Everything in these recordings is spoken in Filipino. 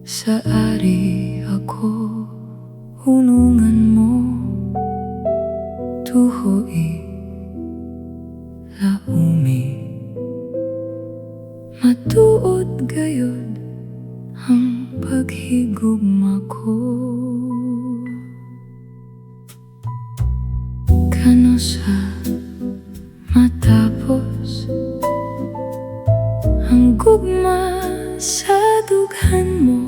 Sa ari ako, hunungan mo, tuhoi, laumi. Matuod gayod ang paghigugma ko. Kano sa matapos ang gugma sa dughan mo,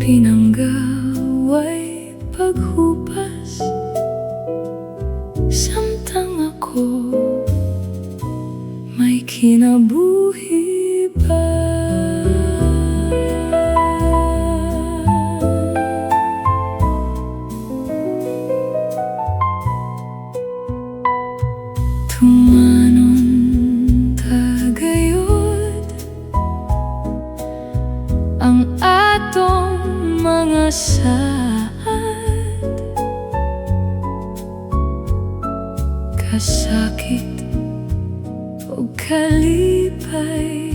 pinanggaway paghupas. Samtang ako may kinabuhi pa. Tumanon tagayod ang atong mga saad, kasakit o kalipay,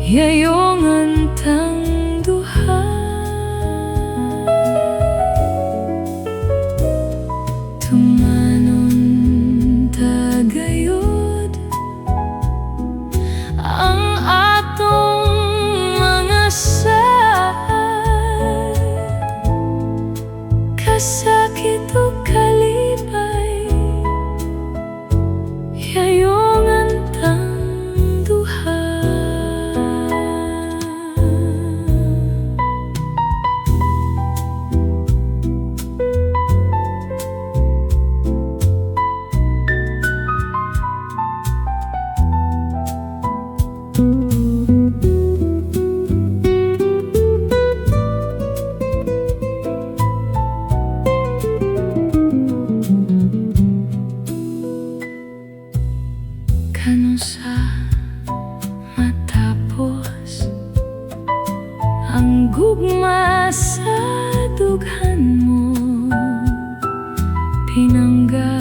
yayongan tang duha. Tumanon tagayod ang atong mga saad, kasakit o kalipay, yayongan tang duha. Kano sa matapos ang gugma sa dughan mo, pinangga